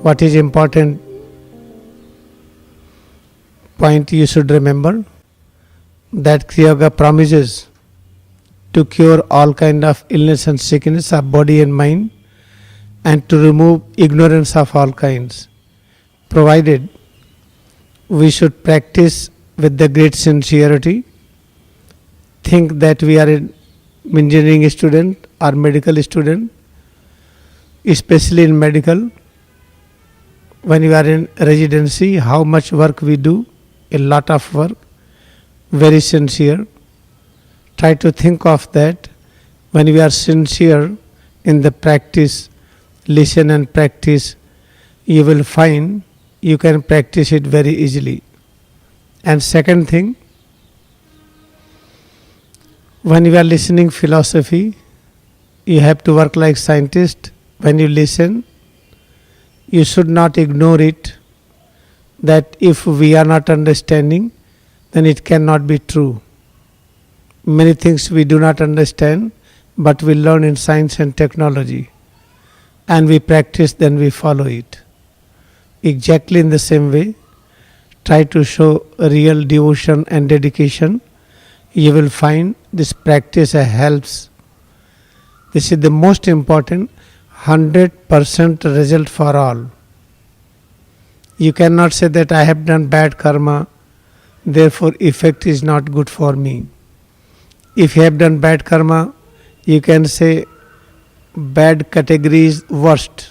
What is important point you should remember? That Kriya Yoga promises to cure all kind of illness and sickness of body and mind, and to remove ignorance of all kinds, provided we should practice with the great sincerity. Think that we are an engineering student or medical student, especially in medical. When you are in residency, how much work we do, a lot of work, very sincere. Try to think of that. When we are sincere in the practice, listen and practice, you will find you can practice it very easily. And second thing, when you are listening philosophy, you have to work like scientist. When you listen, you should not ignore it, that if we are not understanding, then it cannot be true. Many things we do not understand, but we learn in science and technology, and we practice, then we follow it. Exactly in the same way, try to show real devotion and dedication. You will find this practice helps. This is the most important, 100% result for all. You cannot say that I have done bad karma, therefore effect is not good for me. If you have done bad karma, you can say bad category is worst.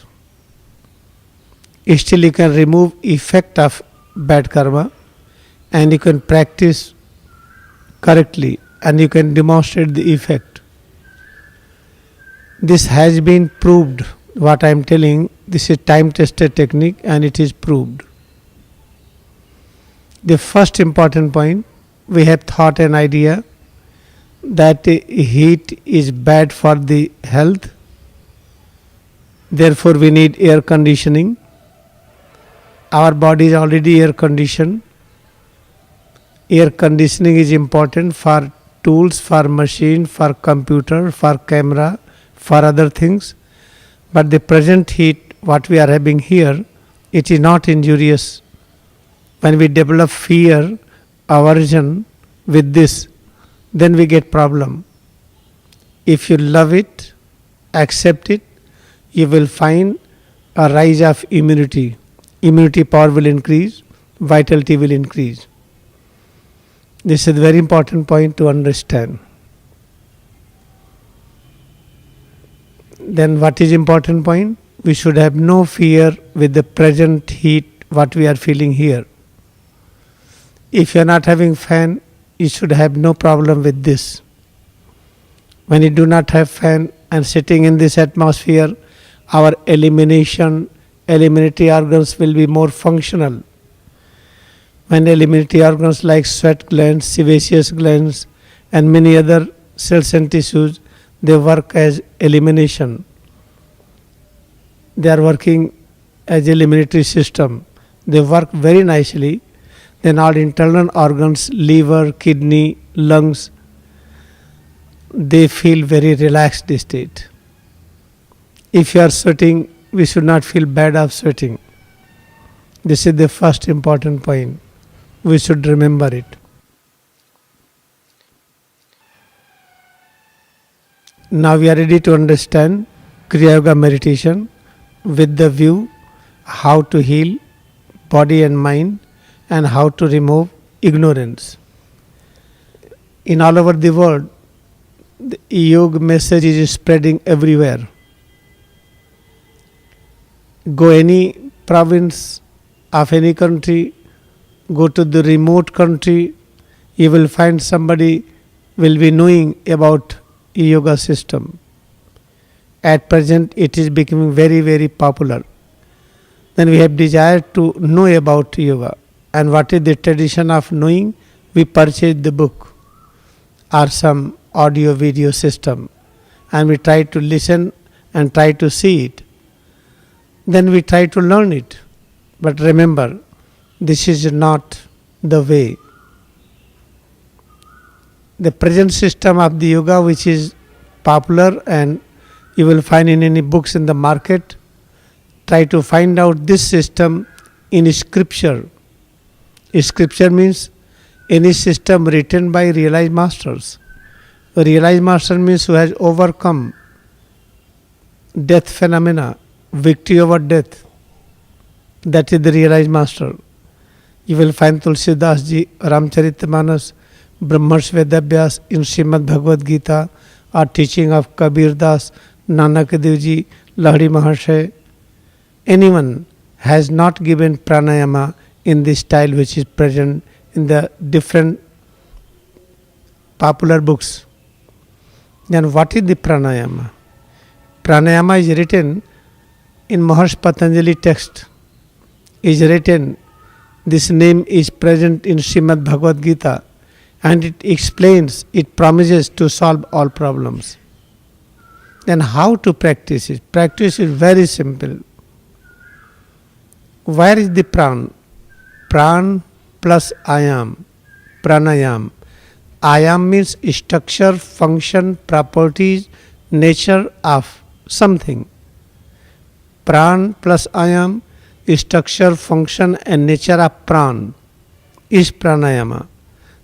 Still you can remove effect of bad karma, and you can practice correctly, and you can demonstrate the effect. This has been proved. What I am telling, this is time tested technique, and it is proved. The first important point, we have thought an idea that heat is bad for the health, therefore we need air conditioning. Our body is already air conditioned. Air conditioning is important for tools, for machine, for computer, for camera, for other things. But the present heat, what we are having here, it is not injurious. When we develop fear, aversion with this, then we get problem. If you love it, accept it, you will find a rise of immunity. Immunity power will increase, vitality will increase. This is a very important point to understand. Then what is important point? We should have no fear with the present heat, what we are feeling here. If you are not having fan, you should have no problem with this. When you do not have fan and sitting in this atmosphere, our eliminatory organs will be more functional. When eliminatory organs like sweat glands, sebaceous glands, and many other cells and tissues, they work as elimination. They are working as eliminatory system. They work very nicely. Then all internal organs, liver, kidney, lungs, they feel very relaxed state. If you are sweating, we should not feel bad of sweating. This is the first important point. We should remember it. Now we are ready to understand Kriya Yoga meditation with the view how to heal body and mind and how to remove ignorance. In all over the world, the yoga message is spreading everywhere. Go any province of any country, go to the remote country, you will find somebody will be knowing about yoga system. At present it is becoming very, very popular. Then we have desire to know about yoga. And what is the tradition of knowing? We purchase the book or some audio video system, and we try to listen and try to see it. Then we try to learn it. But remember, this is not the way. The present system of the yoga, which is popular and you will find in any books in the market, try to find out this system in scripture. Scripture means any system written by realized masters. A realized master means who has overcome death phenomena, victory over death. That is the realized master. You will find Tulsidas ji, Ramcharitmanas, Brahmarsh Vedavyas in Srimad Bhagavad Gita, or teaching of Kabir Das, Nanak Dev ji, Lahari Mahashay. Anyone has not given pranayama in the style which is present in the different popular books. Then what is the pranayama? Pranayama is written in Maharshi Patanjali text. Is written, this name is present in Srimad Bhagavad Gita, and it explains, it promises to solve all problems. Then how to practice it? Practice is very simple. Where is the pran? Pran plus ayam, pranayam. Ayam means structure, function, properties, nature of something. Pran plus ayam, structure, function and nature of pran is pranayama.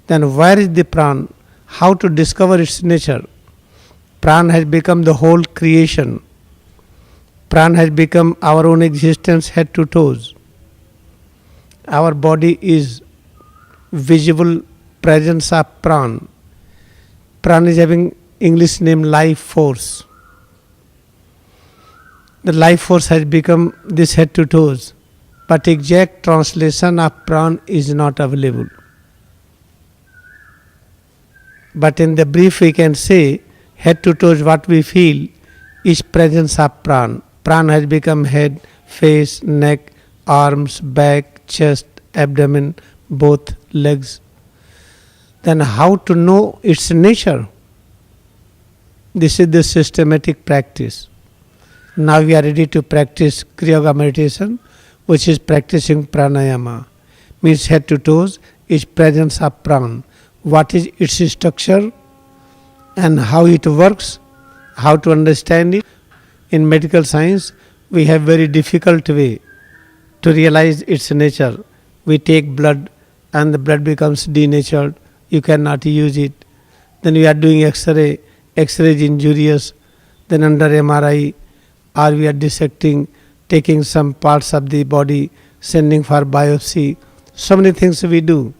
Then where is the pran? How to discover its nature? Pran has become the whole creation. Pran has become our own existence head to toes. Our body is visible presence of pran. Pran is having English name life force. The life force has become this head to toes, but exact translation of pran is not available. But in the brief we can say head to toes what we feel is presence of pran. Pran has become head, face, neck, arms, back, chest, abdomen, both legs. Then how to know its nature? This is the systematic practice. Now we are ready to practice Kriya Yoga meditation, which is practicing pranayama. Means head to toes is presence of pran. What is its structure and how it works, how to understand it. In medical science, we have very difficult way to realize its nature. We take blood and the blood becomes denatured. You cannot use it. Then we are doing X-ray. X-ray is injurious. Then under MRI, or we are dissecting, taking some parts of the body, sending for biopsy. So many things we do.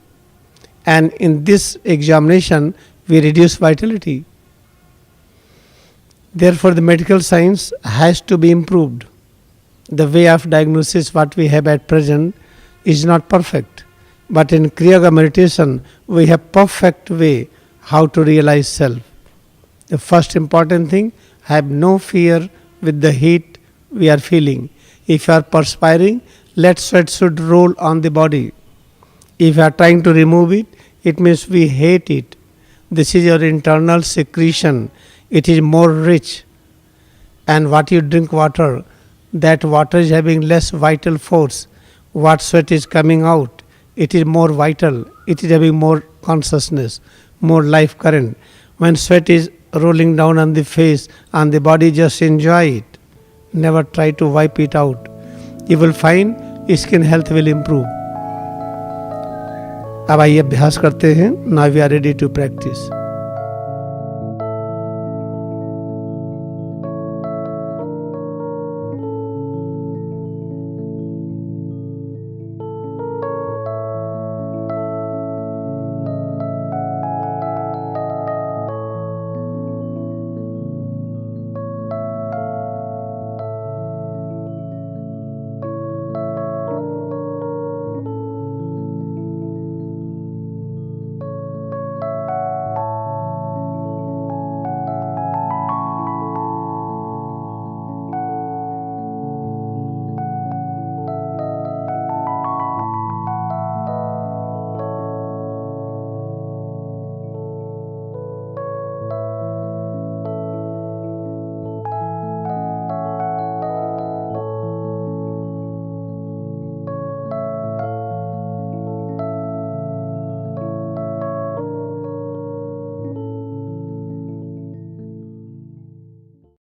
And in this examination, we reduce vitality. Therefore, the medical science has to be improved. The way of diagnosis what we have at present is not perfect. But in Kriya Yoga meditation, we have perfect way how to realize self. The first important thing, have no fear with the heat we are feeling. If you are perspiring, let sweat should roll on the body. If you are trying to remove it, it means we hate it. This is your internal secretion. It is more rich. And what you drink water, that water is having less vital force. What sweat is coming out, it is more vital. It is having more consciousness, more life current. When sweat is rolling down on the face, on the body, just enjoy it. Never try to wipe it out. You will find skin health will improve. अब आइए अभ्यास करते हैं. Now we are ready to practice.